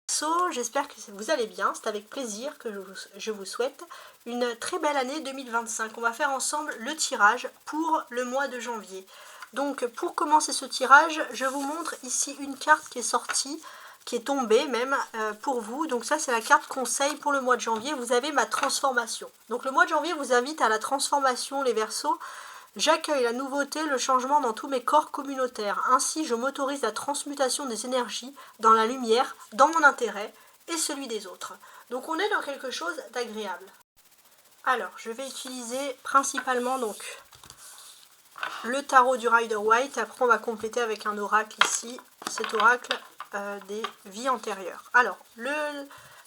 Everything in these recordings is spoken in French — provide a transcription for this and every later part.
Verseau, j'espère que vous allez bien, c'est avec plaisir que je vous souhaite une très belle année 2025. On va faire ensemble le tirage pour le mois de janvier. Donc pour commencer ce tirage, je vous montre ici une carte qui est sortie, qui est tombée même pour vous. Donc ça c'est la carte conseil pour le mois de janvier, vous avez ma transformation. Donc le mois de janvier vous invite à la transformation les Verseaux. J'accueille la nouveauté, le changement dans tous mes corps communautaires. Ainsi, je m'autorise la transmutation des énergies dans la lumière, dans mon intérêt et celui des autres. Donc on est dans quelque chose d'agréable. Alors, je vais utiliser principalement donc le tarot du Rider-Waite. Après, on va compléter avec un oracle ici. Cet oracle des vies antérieures. Alors, le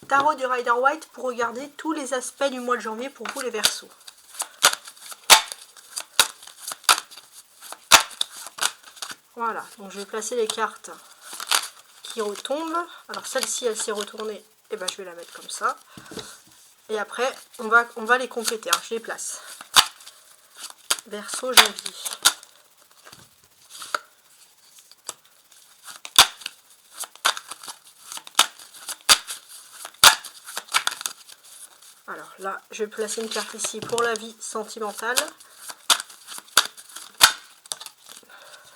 tarot du Rider-Waite pour regarder tous les aspects du mois de janvier pour vous les Verseaux. Voilà, donc je vais placer les cartes qui retombent. Alors celle-ci, elle s'est retournée, et ben je vais la mettre comme ça. Et après, on va les compléter, hein. Je les place. Verseau, janvier. Alors là, je vais placer une carte ici pour la vie sentimentale.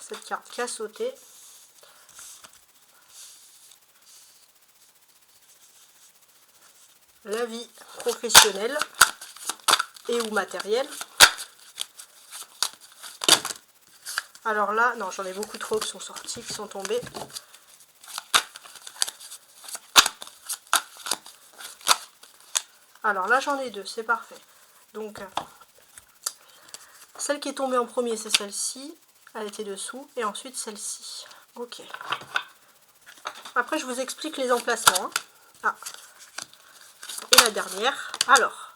Cette carte qui a sauté. La vie professionnelle et ou matérielle. Alors là, non, j'en ai beaucoup trop qui sont sortis, qui sont tombés. Alors là, j'en ai deux, c'est parfait. Donc, celle qui est tombée en premier, c'est celle-ci. Elle était dessous. Et ensuite, celle-ci. Ok. Après, je vous explique les emplacements. Ah. Et la dernière. Alors,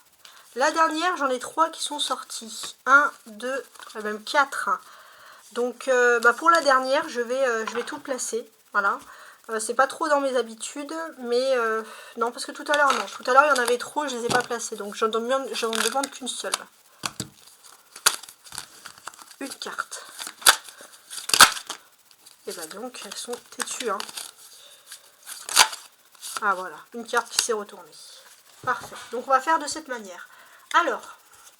la dernière, j'en ai 3 qui sont sortis. 1, 2, même 4. Donc, pour la dernière, je vais tout placer. Voilà. C'est pas trop dans mes habitudes, mais non, parce que tout à l'heure, non. Tout à l'heure, il y en avait trop, je les ai pas placés. Donc, j'en demande qu'une seule. Une carte. Et bah donc, elles sont têtues. Hein. Ah, voilà. Une carte qui s'est retournée. Parfait. Donc, on va faire de cette manière. Alors,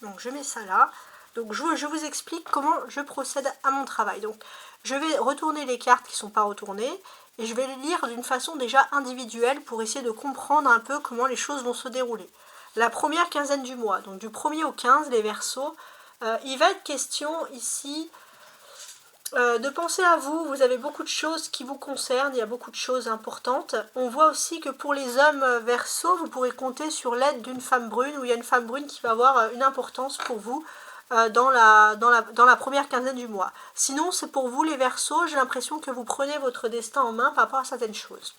donc je mets ça là. Donc, je vous explique comment je procède à mon travail. Donc, je vais retourner les cartes qui ne sont pas retournées. Et je vais les lire d'une façon déjà individuelle pour essayer de comprendre un peu comment les choses vont se dérouler. La première quinzaine du mois, donc du 1er au 15, les Verseaux, il va être question ici de penser à vous. Vous avez beaucoup de choses qui vous concernent, il y a beaucoup de choses importantes. On voit aussi que pour les hommes Verseaux, vous pourrez compter sur l'aide d'une femme brune, où il y a une femme brune qui va avoir une importance pour vous. Dans la première quinzaine du mois. Sinon, c'est pour vous les Verseaux, j'ai l'impression que vous prenez votre destin en main par rapport à certaines choses.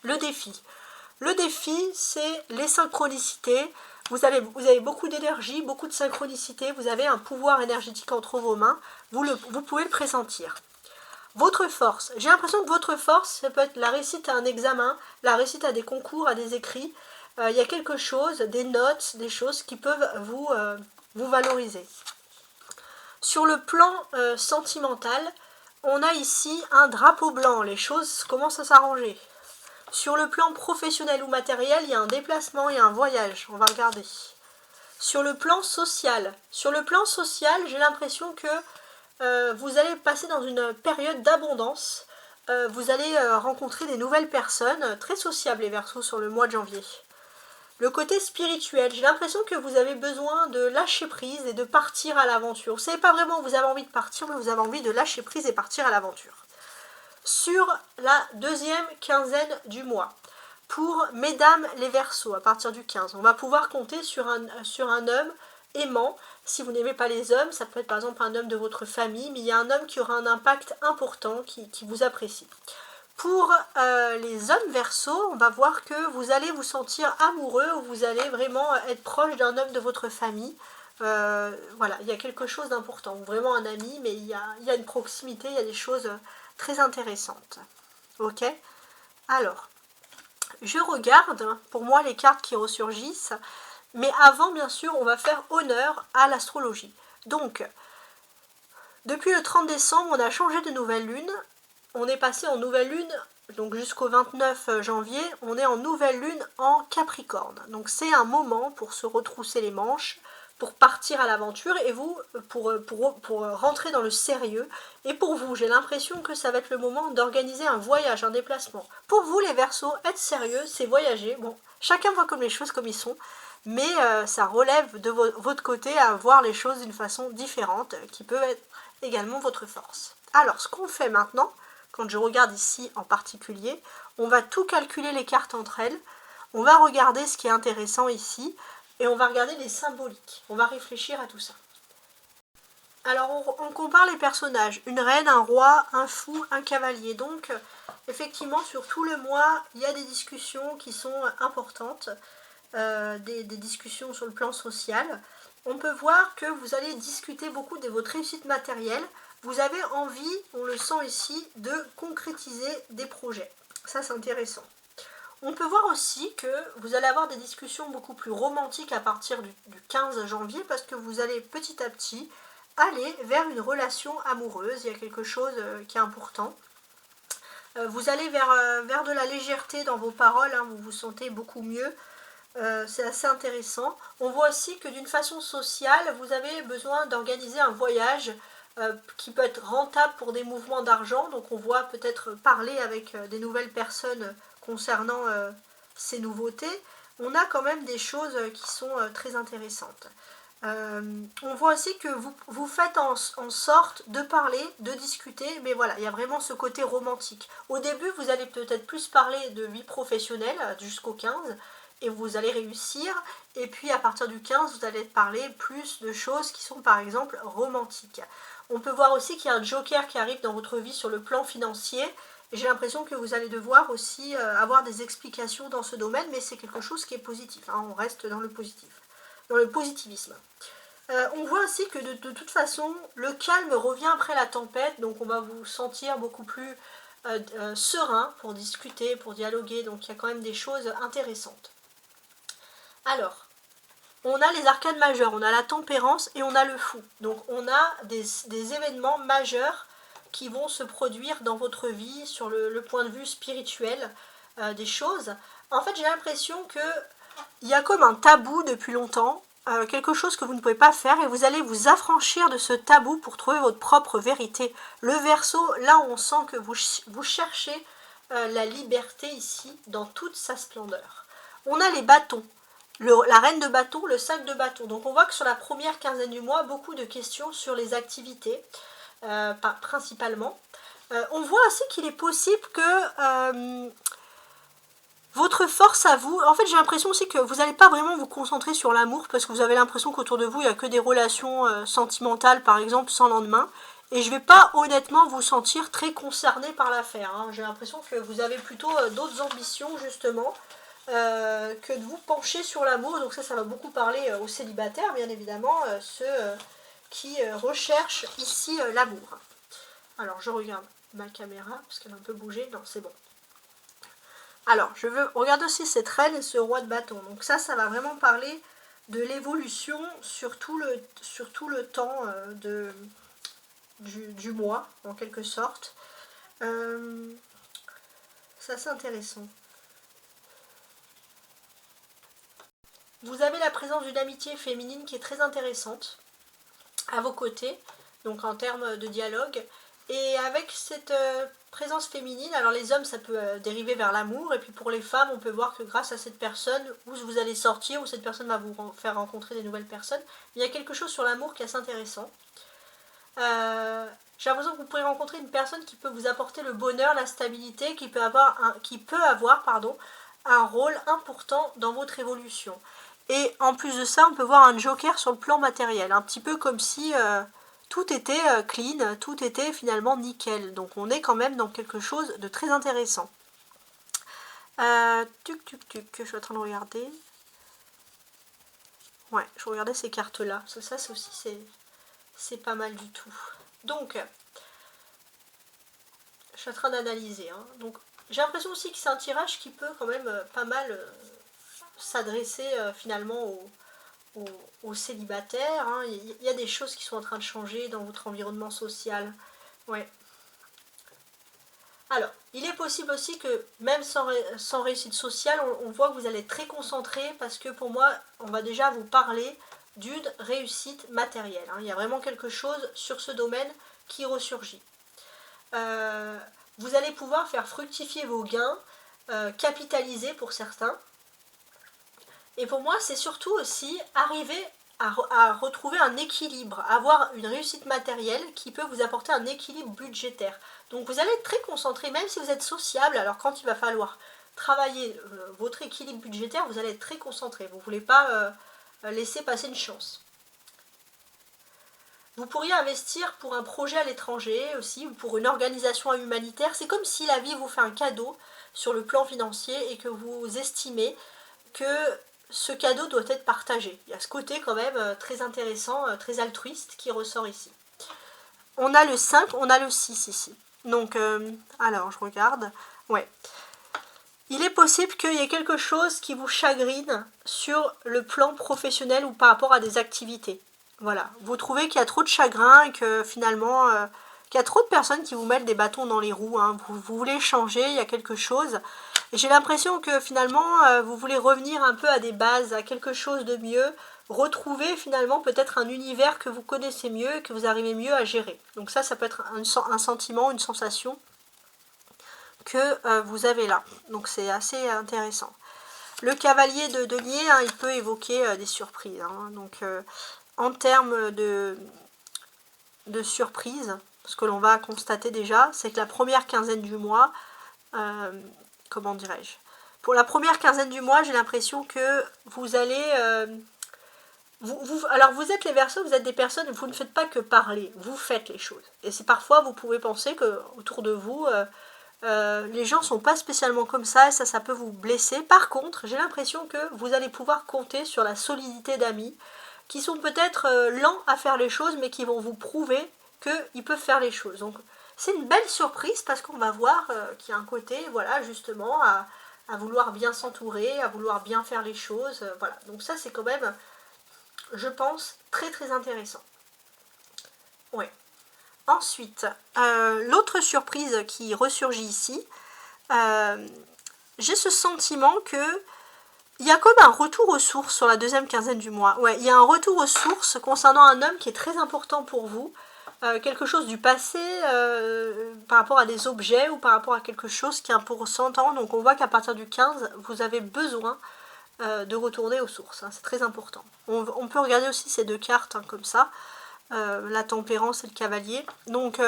Le défi. Le défi, c'est les synchronicités. Vous avez beaucoup d'énergie, beaucoup de synchronicité, vous avez un pouvoir énergétique entre vos mains, vous pouvez le pressentir. Votre force. J'ai l'impression que votre force, ça peut être la réussite à un examen, la réussite à des concours, à des écrits. Il y a quelque chose, des notes, des choses qui peuvent vous valoriser. Sur le plan sentimental, on a ici un drapeau blanc, les choses commencent à s'arranger. Sur le plan professionnel ou matériel, il y a un déplacement, il y a un voyage, on va regarder. Sur le plan social, j'ai l'impression que vous allez passer dans une période d'abondance, vous allez rencontrer des nouvelles personnes, très sociables les Verseaux sur le mois de janvier. Le côté spirituel, j'ai l'impression que vous avez besoin de lâcher prise et de partir à l'aventure. Vous ne savez pas vraiment où vous avez envie de partir, mais vous avez envie de lâcher prise et partir à l'aventure. Sur la deuxième quinzaine du mois, pour mesdames les Verseaux, à partir du 15, on va pouvoir compter sur un homme aimant. Si vous n'aimez pas les hommes, ça peut être par exemple un homme de votre famille, mais il y a un homme qui aura un impact important, qui vous apprécie. Pour les hommes Verseaux, on va voir que vous allez vous sentir amoureux, ou vous allez vraiment être proche d'un homme de votre famille. Voilà, il y a quelque chose d'important, vraiment un ami, mais il y a une proximité, il y a des choses très intéressantes. Ok? Alors, je regarde, pour moi, les cartes qui ressurgissent, mais avant, bien sûr, on va faire honneur à l'astrologie. Donc, depuis le 30 décembre, on a changé de nouvelle lune. On est passé en nouvelle lune donc jusqu'au 29 janvier, on est en nouvelle lune en Capricorne. Donc c'est un moment pour se retrousser les manches, pour partir à l'aventure et vous, pour rentrer dans le sérieux. Et pour vous, j'ai l'impression que ça va être le moment d'organiser un voyage, un déplacement. Pour vous les Verseaux, être sérieux, c'est voyager. Bon, chacun voit comme les choses comme ils sont, mais ça relève de votre côté à voir les choses d'une façon différente, qui peut être également votre force. Alors, ce qu'on fait maintenant, quand je regarde ici en particulier, on va tout calculer les cartes entre elles, on va regarder ce qui est intéressant ici, et on va regarder les symboliques, on va réfléchir à tout ça. Alors on compare les personnages, une reine, un roi, un fou, un cavalier, donc effectivement sur tout le mois, il y a des discussions qui sont importantes, des discussions sur le plan social. On peut voir que vous allez discuter beaucoup de votre réussite matérielle. Vous avez envie, on le sent ici, de concrétiser des projets. Ça, c'est intéressant. On peut voir aussi que vous allez avoir des discussions beaucoup plus romantiques à partir du 15 janvier parce que vous allez petit à petit aller vers une relation amoureuse. Il y a quelque chose qui est important. Vous allez vers de la légèreté dans vos paroles, hein, vous vous sentez beaucoup mieux. C'est assez intéressant. On voit aussi que d'une façon sociale, vous avez besoin d'organiser un voyage qui peut être rentable pour des mouvements d'argent. Donc on voit peut-être parler avec des nouvelles personnes concernant ces nouveautés. On a quand même des choses qui sont très intéressantes. On voit aussi que vous faites en sorte de parler, de discuter, mais voilà, il y a vraiment ce côté romantique. Au début, vous allez peut-être plus parler de vie professionnelle jusqu'au 15, et vous allez réussir, et puis à partir du 15, vous allez parler plus de choses qui sont par exemple romantiques. On peut voir aussi qu'il y a un joker qui arrive dans votre vie sur le plan financier, et j'ai l'impression que vous allez devoir aussi avoir des explications dans ce domaine, mais c'est quelque chose qui est positif, hein, on reste dans le positif, dans le positivisme. On voit aussi que de toute façon, le calme revient après la tempête, donc on va vous sentir beaucoup plus serein pour discuter, pour dialoguer, donc il y a quand même des choses intéressantes. Alors, on a les arcanes majeures, on a la tempérance et on a le fou. Donc on a des événements majeurs qui vont se produire dans votre vie sur le point de vue spirituel des choses. En fait, j'ai l'impression qu'il y a comme un tabou depuis longtemps, quelque chose que vous ne pouvez pas faire et vous allez vous affranchir de ce tabou pour trouver votre propre vérité. Le Verseau, là on sent que vous cherchez la liberté ici dans toute sa splendeur. On a les bâtons. La reine de bâton, le sac de bâton. Donc on voit que sur la première quinzaine du mois, beaucoup de questions sur les activités, principalement. On voit aussi qu'il est possible que votre force à vous, en fait j'ai l'impression aussi que vous n'allez pas vraiment vous concentrer sur l'amour parce que vous avez l'impression qu'autour de vous il n'y a que des relations sentimentales par exemple sans lendemain. Et je ne vais pas honnêtement vous sentir très concerné par l'affaire, hein. J'ai l'impression que vous avez plutôt d'autres ambitions justement. Que de vous pencher sur l'amour, donc ça va beaucoup parler aux célibataires, bien évidemment, ceux qui recherchent ici l'amour. Alors, je regarde ma caméra, parce qu'elle a un peu bougé, non, c'est bon. Alors, je veux regarder aussi cette reine et ce roi de bâton, donc ça va vraiment parler de l'évolution sur tout le temps du mois, en quelque sorte. Ça, c'est intéressant. Vous avez la présence d'une amitié féminine qui est très intéressante à vos côtés, donc en termes de dialogue. Et avec cette présence féminine, alors les hommes ça peut dériver vers l'amour, et puis pour les femmes on peut voir que grâce à cette personne, où vous allez sortir, où cette personne va vous faire rencontrer des nouvelles personnes, il y a quelque chose sur l'amour qui est assez intéressant. J'ai l'impression que vous pourrez rencontrer une personne qui peut vous apporter le bonheur, la stabilité, qui peut avoir un rôle important dans votre évolution. Et en plus de ça, on peut voir un joker sur le plan matériel, un petit peu comme si tout était clean, tout était finalement nickel. Donc on est quand même dans quelque chose de très intéressant. Je suis en train de regarder. Ouais, je regardais ces cartes-là. Ça aussi, c'est pas mal du tout. Donc, je suis en train d'analyser. Hein. Donc, j'ai l'impression aussi que c'est un tirage qui peut quand même pas mal s'adresser finalement aux célibataires. Hein. Il y a des choses qui sont en train de changer dans votre environnement social. Ouais. Alors, il est possible aussi que même sans réussite sociale, on voit que vous allez être très concentré parce que pour moi, on va déjà vous parler d'une réussite matérielle. Hein. Il y a vraiment quelque chose sur ce domaine qui ressurgit. Vous allez pouvoir faire fructifier vos gains, capitaliser pour certains. Et pour moi, c'est surtout aussi arriver à retrouver un équilibre, avoir une réussite matérielle qui peut vous apporter un équilibre budgétaire. Donc vous allez être très concentré, même si vous êtes sociable, alors quand il va falloir travailler votre équilibre budgétaire, vous allez être très concentré. Vous ne voulez pas laisser passer une chance. Vous pourriez investir pour un projet à l'étranger aussi, ou pour une organisation humanitaire. C'est comme si la vie vous fait un cadeau sur le plan financier et que vous estimez que ce cadeau doit être partagé. Il y a ce côté quand même très intéressant, très altruiste qui ressort ici. On a le 5, on a le 6 ici. Donc, alors je regarde. Ouais. Il est possible qu'il y ait quelque chose qui vous chagrine sur le plan professionnel ou par rapport à des activités. Voilà. Vous trouvez qu'il y a trop de chagrin et que finalement, qu'il y a trop de personnes qui vous mettent des bâtons dans les roues. Hein. Vous voulez changer, il y a quelque chose. Et j'ai l'impression que finalement, vous voulez revenir un peu à des bases, à quelque chose de mieux, retrouver finalement peut-être un univers que vous connaissez mieux et que vous arrivez mieux à gérer. Donc ça peut être un sentiment, une sensation que vous avez là. Donc c'est assez intéressant. Le cavalier de denier, hein, il peut évoquer des surprises. Hein. Donc en termes de surprises, ce que l'on va constater déjà, c'est que la première quinzaine du mois, comment dirais-je, pour la première quinzaine du mois, j'ai l'impression que vous allez... alors vous êtes les Verseaux, vous êtes des personnes, vous ne faites pas que parler, vous faites les choses. Et c'est parfois, vous pouvez penser que autour de vous, les gens ne sont pas spécialement comme ça, et ça peut vous blesser. Par contre, j'ai l'impression que vous allez pouvoir compter sur la solidité d'amis, qui sont peut-être lents à faire les choses, mais qui vont vous prouver qu'ils peuvent faire les choses. Donc c'est une belle surprise, parce qu'on va voir qu'il y a un côté, voilà, justement, à vouloir bien s'entourer, à vouloir bien faire les choses. Voilà, donc ça c'est quand même... je pense, très très intéressant. Ouais. Ensuite, l'autre surprise qui ressurgit ici, j'ai ce sentiment que il y a comme un retour aux sources sur la deuxième quinzaine du mois. Ouais, il y a un retour aux sources concernant un homme qui est très important pour vous, quelque chose du passé par rapport à des objets ou par rapport à quelque chose qui est important. Donc on voit qu'à partir du 15, vous avez besoin de retourner aux sources, hein, c'est très important. On peut regarder aussi ces deux cartes hein, comme ça, la tempérance et le cavalier. Donc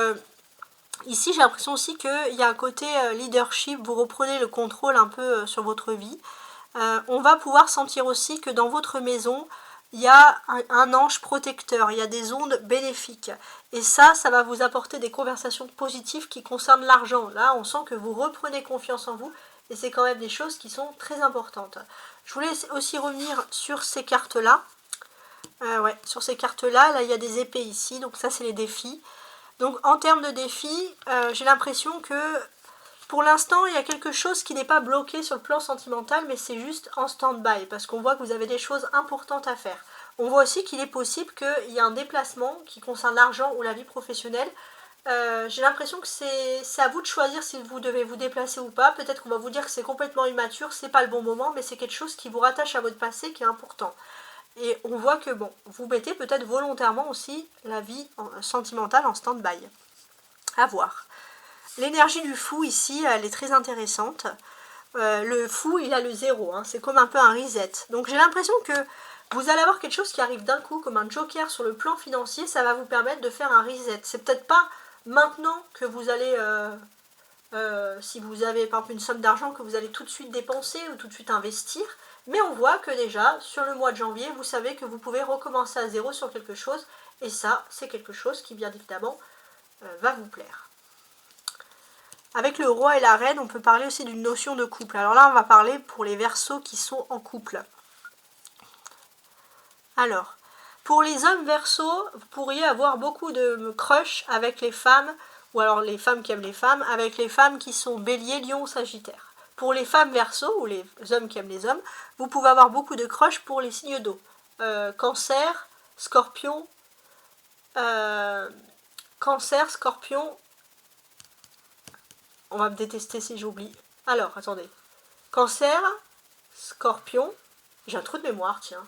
ici j'ai l'impression aussi qu'il y a un côté leadership, vous reprenez le contrôle un peu sur votre vie. On va pouvoir sentir aussi que dans votre maison, il y a un ange protecteur, il y a des ondes bénéfiques. Et ça va vous apporter des conversations positives qui concernent l'argent. Là, on sent que vous reprenez confiance en vous et c'est quand même des choses qui sont très importantes. Je voulais aussi revenir sur ces cartes-là. Ouais, sur ces cartes-là, là, il y a des épées ici, donc ça, c'est les défis. Donc, en termes de défis, j'ai l'impression que pour l'instant, il y a quelque chose qui n'est pas bloqué sur le plan sentimental, mais c'est juste en stand-by, parce qu'on voit que vous avez des choses importantes à faire. On voit aussi qu'il est possible qu'il y ait un déplacement qui concerne l'argent ou la vie professionnelle. J'ai l'impression que c'est à vous de choisir si vous devez vous déplacer ou pas. Peut-être qu'on va vous dire que c'est complètement immature, c'est pas le bon moment, mais c'est quelque chose qui vous rattache à votre passé qui est important. Et on voit que bon, vous mettez peut-être volontairement aussi la vie sentimentale en stand-by. À voir. L'énergie du fou ici, elle est très intéressante. Le fou, il a le 0, hein, c'est comme un peu un reset. Donc j'ai l'impression que vous allez avoir quelque chose qui arrive d'un coup, comme un joker sur le plan financier, ça va vous permettre de faire un reset. C'est peut-être pas maintenant que vous allez, si vous avez par exemple une somme d'argent que vous allez tout de suite dépenser ou tout de suite investir, mais on voit que déjà, sur le mois de janvier, vous savez que vous pouvez recommencer à 0 sur quelque chose, et ça, c'est quelque chose qui, bien évidemment, va vous plaire. Avec le roi et la reine, on peut parler aussi d'une notion de couple. Alors là, on va parler pour les Verseaux qui sont en couple. Alors, pour les hommes Verseaux, vous pourriez avoir beaucoup de crush avec les femmes, ou alors les femmes qui aiment les femmes, avec les femmes qui sont Bélier, Lion, Sagittaire. Pour les femmes Verseaux, ou les hommes qui aiment les hommes, vous pouvez avoir beaucoup de crush pour les signes d'eau. Cancer, Scorpion, On va me détester si j'oublie. Alors, attendez. Cancer, Scorpion. J'ai un trou de mémoire, tiens.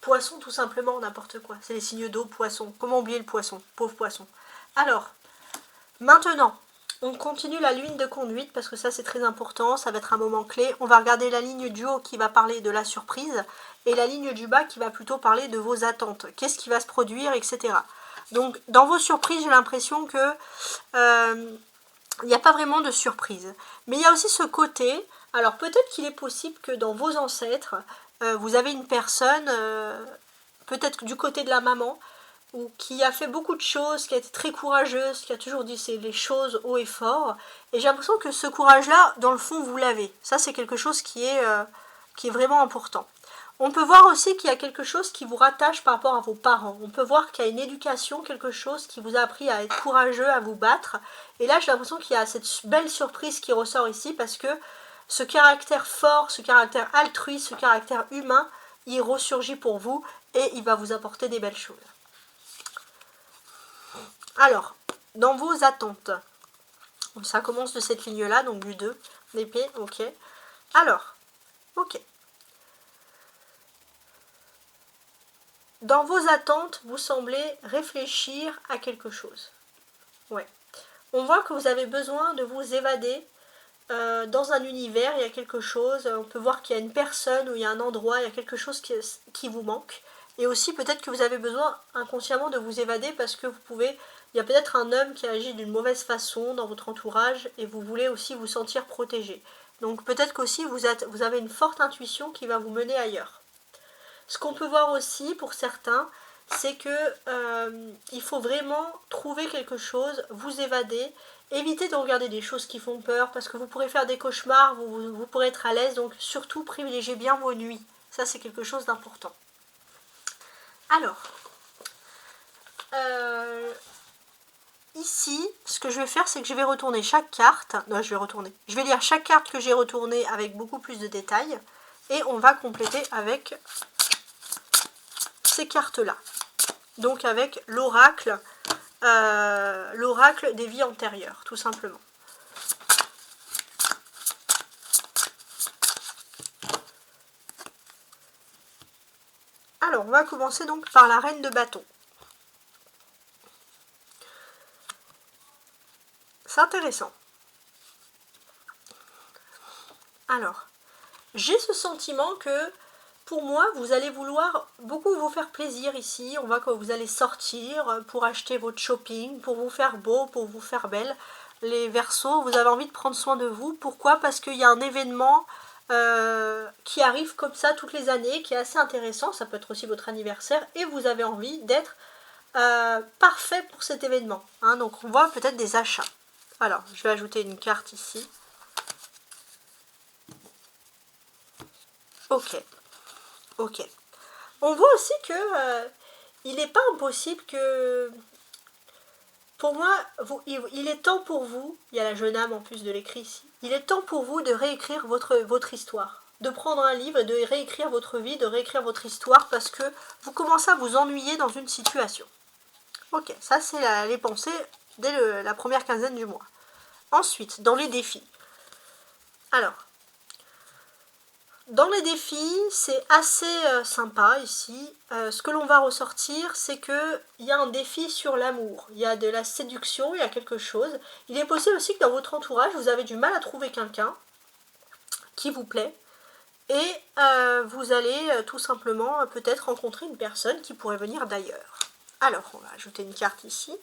Poisson, tout simplement, n'importe quoi. C'est les signes d'eau, poisson. Comment oublier le poisson? Pauvre poisson. Alors, maintenant, on continue la ligne de conduite parce que ça, c'est très important. Ça va être un moment clé. On va regarder la ligne du haut qui va parler de la surprise et la ligne du bas qui va plutôt parler de vos attentes. Qu'est-ce qui va se produire, etc. Donc, dans vos surprises, j'ai l'impression que il n'y a pas vraiment de surprise. Mais il y a aussi ce côté. Alors, peut-être qu'il est possible que dans vos ancêtres, vous avez une personne, peut-être du côté de la maman, ou qui a fait beaucoup de choses, qui a été très courageuse, qui a toujours dit les choses haut et fort. Et j'ai l'impression que ce courage-là, dans le fond, vous l'avez. Ça, c'est quelque chose qui est vraiment important. On peut voir aussi qu'il y a quelque chose qui vous rattache par rapport à vos parents. On peut voir qu'il y a une éducation, quelque chose qui vous a appris à être courageux, à vous battre. Et là, j'ai l'impression qu'il y a cette belle surprise qui ressort ici parce que ce caractère fort, ce caractère altruiste, ce caractère humain, il ressurgit pour vous et il va vous apporter des belles choses. Alors, dans vos attentes, ça commence de cette ligne-là, donc du 2, l'épée, ok. Alors, ok. Dans vos attentes, vous semblez réfléchir à quelque chose. Ouais. On voit que vous avez besoin de vous évader. Dans un univers, il y a quelque chose, on peut voir qu'il y a une personne ou il y a un endroit, il y a quelque chose qui vous manque. Et aussi peut-être que vous avez besoin inconsciemment de vous évader parce que il y a peut-être un homme qui agit d'une mauvaise façon dans votre entourage et vous voulez aussi vous sentir protégé. Donc peut-être qu'aussi vous avez une forte intuition qui va vous mener ailleurs. Ce qu'on peut voir aussi pour certains, c'est que il faut vraiment trouver quelque chose, vous évader. Évitez de regarder des choses qui font peur parce que vous pourrez faire des cauchemars, vous pourrez être à l'aise, donc surtout privilégiez bien vos nuits. Ça, c'est quelque chose d'important. Alors, ici, ce que je vais faire, c'est que je vais retourner chaque carte. Non, je vais lire chaque carte que j'ai retournée avec beaucoup plus de détails et on va compléter avec ces cartes-là. Donc avec l'oracle des vies antérieures, tout simplement. Alors, on va commencer donc par la reine de bâton. C'est intéressant. Alors, j'ai ce sentiment que, pour moi, vous allez vouloir beaucoup vous faire plaisir ici. On voit que vous allez sortir pour acheter votre shopping, pour vous faire beau, pour vous faire belle. Les Verseaux, vous avez envie de prendre soin de vous. Pourquoi? Parce qu'il y a un événement qui arrive comme ça toutes les années, qui est assez intéressant. Ça peut être aussi votre anniversaire. Et vous avez envie d'être parfait pour cet événement. Hein. Donc on voit peut-être des achats. Alors, je vais ajouter une carte ici. Ok. Ok. On voit aussi que il n'est pas impossible que... Pour moi, il est temps pour vous, il y a la jeune âme en plus de l'écrit ici, il est temps pour vous de réécrire votre histoire. De prendre un livre et de réécrire votre vie, de réécrire votre histoire parce que vous commencez à vous ennuyer dans une situation. Ok, ça c'est les pensées dès la première quinzaine du mois. Ensuite, dans les défis. Alors, dans les défis, c'est assez sympa ici. Ce que l'on va ressortir, c'est qu'il y a un défi sur l'amour. Il y a de la séduction, il y a quelque chose. Il est possible aussi que dans votre entourage, vous avez du mal à trouver quelqu'un qui vous plaît. Et vous allez tout simplement peut-être rencontrer une personne qui pourrait venir d'ailleurs. Alors, on va ajouter une carte ici.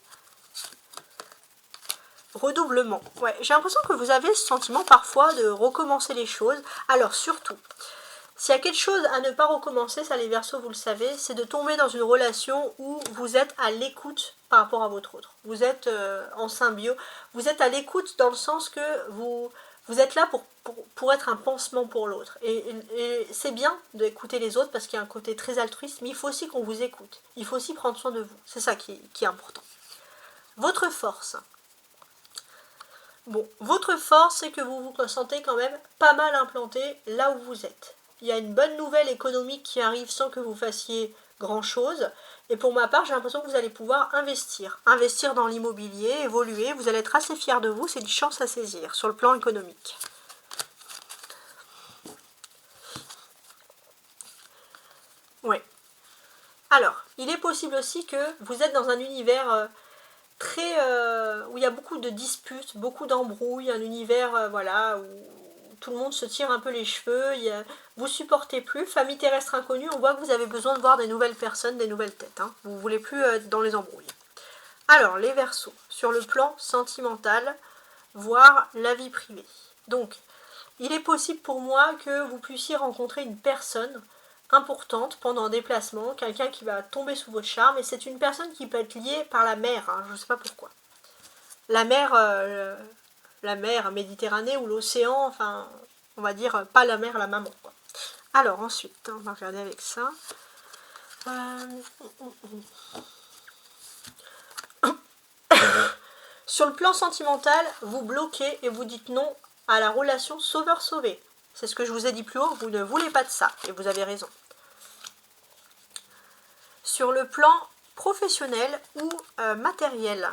Redoublement. Ouais, j'ai l'impression que vous avez ce sentiment parfois de recommencer les choses. Alors surtout, s'il y a quelque chose à ne pas recommencer, ça les Verseaux, vous le savez, c'est de tomber dans une relation où vous êtes à l'écoute par rapport à votre autre. Vous êtes en symbiose, vous êtes à l'écoute dans le sens que vous êtes là pour être un pansement pour l'autre. Et c'est bien d'écouter les autres parce qu'il y a un côté très altruiste, mais il faut aussi qu'on vous écoute. Il faut aussi prendre soin de vous. C'est ça qui est important. Votre force. Bon, votre force, c'est que vous vous sentez quand même pas mal implanté là où vous êtes. Il y a une bonne nouvelle économique qui arrive sans que vous fassiez grand-chose. Et pour ma part, j'ai l'impression que vous allez pouvoir investir. Investir dans l'immobilier, évoluer. Vous allez être assez fiers de vous. C'est une chance à saisir sur le plan économique. Oui. Alors, il est possible aussi que vous êtes dans un univers où il y a beaucoup de disputes, beaucoup d'embrouilles, un univers voilà, où tout le monde se tire un peu les cheveux, vous supportez plus, famille terrestre inconnue, on voit que vous avez besoin de voir des nouvelles personnes, des nouvelles têtes, hein. Vous ne voulez plus être dans les embrouilles. Alors, les Verseaux, sur le plan sentimental, voire la vie privée. Donc, il est possible pour moi que vous puissiez rencontrer une personne importante pendant un déplacement, quelqu'un qui va tomber sous votre charme, et c'est une personne qui peut être liée par la mer, hein, je ne sais pas pourquoi. La mer Méditerranée ou l'océan, enfin, on va dire pas la mer, la maman, quoi. Alors ensuite, on va regarder avec ça. Sur le plan sentimental, vous bloquez et vous dites non à la relation sauveur-sauvé. C'est ce que je vous ai dit plus haut, vous ne voulez pas de ça, et vous avez raison. Sur le plan professionnel ou matériel.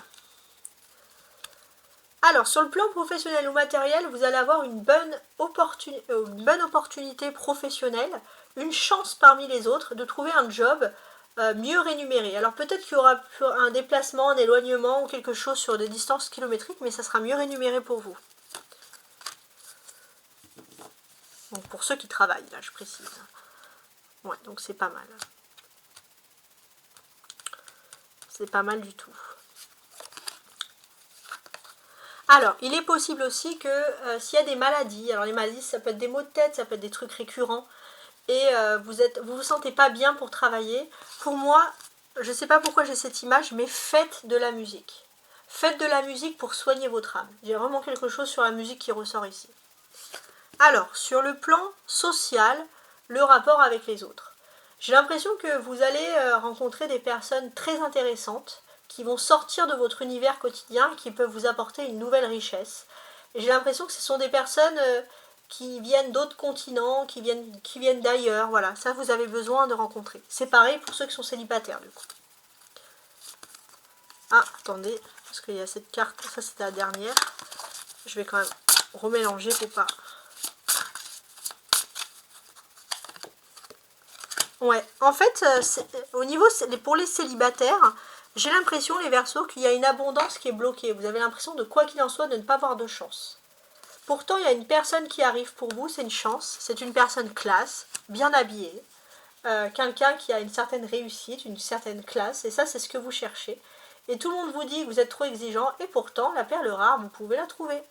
Alors, sur le plan professionnel ou matériel, vous allez avoir une bonne opportunité professionnelle, une chance parmi les autres de trouver un job mieux rémunéré. Alors peut-être qu'il y aura un déplacement, un éloignement ou quelque chose sur des distances kilométriques, mais ça sera mieux rémunéré pour vous. Donc pour ceux qui travaillent, là je précise. Ouais, donc c'est pas mal. C'est pas mal du tout. Alors, il est possible aussi que s'il y a des maladies, alors les maladies ça peut être des maux de tête, ça peut être des trucs récurrents, et vous sentez pas bien pour travailler, pour moi, je ne sais pas pourquoi j'ai cette image, mais faites de la musique. Faites de la musique pour soigner votre âme. J'ai vraiment quelque chose sur la musique qui ressort ici. Alors, sur le plan social, le rapport avec les autres. J'ai l'impression que vous allez rencontrer des personnes très intéressantes, qui vont sortir de votre univers quotidien, qui peuvent vous apporter une nouvelle richesse. Et j'ai l'impression que ce sont des personnes qui viennent d'autres continents, qui viennent d'ailleurs, voilà, ça vous avez besoin de rencontrer. C'est pareil pour ceux qui sont célibataires du coup. Ah, attendez, parce qu'il y a cette carte, ça c'était la dernière. Je vais quand même remélanger pour pas... Ouais, en fait, au niveau, pour les célibataires, j'ai l'impression, les Verseaux, qu'il y a une abondance qui est bloquée. Vous avez l'impression de, quoi qu'il en soit, de ne pas avoir de chance. Pourtant, il y a une personne qui arrive pour vous, c'est une chance. C'est une personne classe, bien habillée. Quelqu'un qui a une certaine réussite, une certaine classe. Et ça, c'est ce que vous cherchez. Et tout le monde vous dit que vous êtes trop exigeant. Et pourtant, la perle rare, vous pouvez la trouver.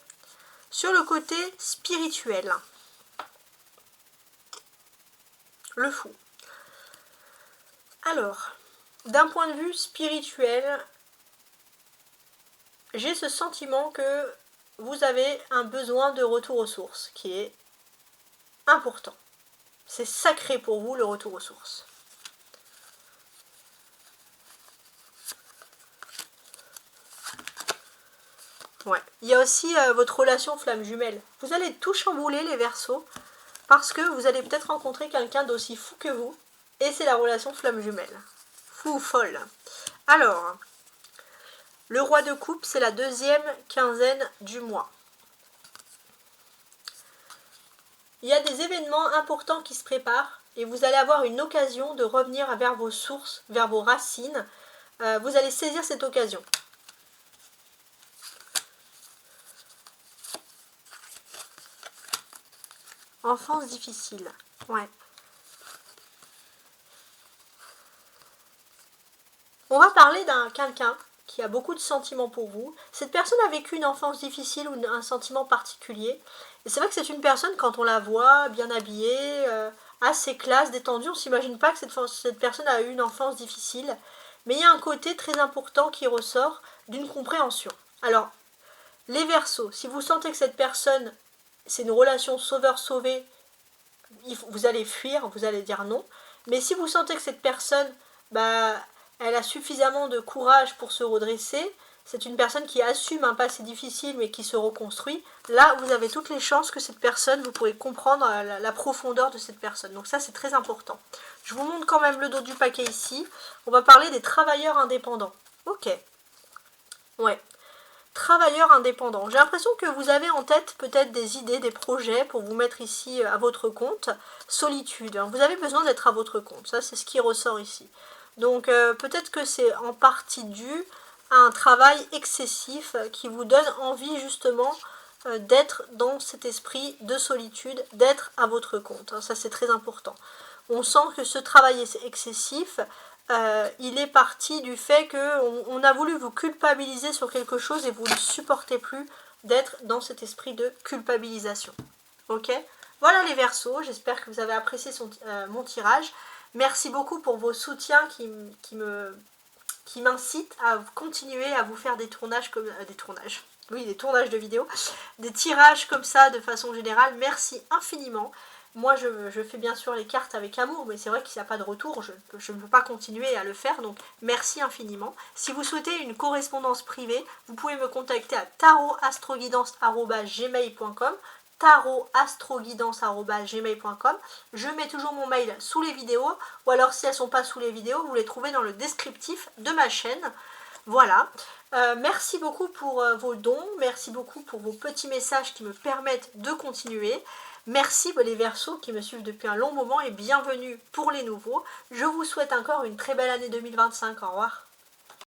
Sur le côté spirituel. Le fou. Alors, d'un point de vue spirituel, j'ai ce sentiment que vous avez un besoin de retour aux sources qui est important. C'est sacré pour vous, le retour aux sources. Ouais. Il y a aussi votre relation flamme jumelle. Vous allez tout chambouler, les Verseaux, parce que vous allez peut-être rencontrer quelqu'un d'aussi fou que vous, et c'est la relation flamme jumelle. Fou ou folle. Alors, le roi de coupe, c'est la deuxième quinzaine du mois. Il y a des événements importants qui se préparent et vous allez avoir une occasion de revenir vers vos sources, vers vos racines. Vous allez saisir cette occasion. Enfance difficile. Ouais. On va parler d'un quelqu'un qui a beaucoup de sentiments pour vous. Cette personne a vécu une enfance difficile ou un sentiment particulier. Et c'est vrai que c'est une personne, quand on la voit bien habillée, assez classe, détendue, on ne s'imagine pas que cette personne a eu une enfance difficile. Mais il y a un côté très important qui ressort d'une compréhension. Alors, les Verseaux, si vous sentez que cette personne, c'est une relation sauveur-sauvé, vous allez fuir, vous allez dire non. Mais si vous sentez que cette personne, elle a suffisamment de courage pour se redresser, c'est une personne qui assume un passé difficile mais qui se reconstruit, là vous avez toutes les chances que cette personne, vous pourrez comprendre la profondeur de cette personne. Donc ça c'est très important. Je vous montre quand même le dos du paquet ici. On va parler des travailleurs indépendants. Ok. Ouais. Travailleurs indépendants. J'ai l'impression que vous avez en tête peut-être des idées, des projets pour vous mettre ici à votre compte. Solitude. Vous avez besoin d'être à votre compte. Ça c'est ce qui ressort ici. Donc peut-être que c'est en partie dû un travail excessif qui vous donne envie justement d'être dans cet esprit de solitude, d'être à votre compte. Ça c'est très important. On sent que ce travail excessif, il est parti du fait qu'on a voulu vous culpabiliser sur quelque chose et vous ne supportez plus d'être dans cet esprit de culpabilisation. Ok? Voilà les Verseaux, j'espère que vous avez apprécié mon tirage. Merci beaucoup pour vos soutiens qui m'incite à continuer à vous faire des tournages comme des tournages de vidéos, des tirages comme ça de façon générale. Merci infiniment. Moi je fais bien sûr les cartes avec amour, mais c'est vrai qu'il n'y a pas de retour, je ne peux pas continuer à le faire, donc merci infiniment. Si vous souhaitez une correspondance privée, vous pouvez me contacter à tarotastroguidance@gmail.com, tarotastroguidance@gmail.com. Je mets toujours mon mail sous les vidéos, ou alors si elles ne sont pas sous les vidéos, vous les trouvez dans le descriptif de ma chaîne. Voilà. Merci beaucoup pour vos dons, merci beaucoup pour vos petits messages qui me permettent de continuer. Merci les Verseaux qui me suivent depuis un long moment et bienvenue pour les nouveaux. Je vous souhaite encore une très belle année 2025. Au revoir.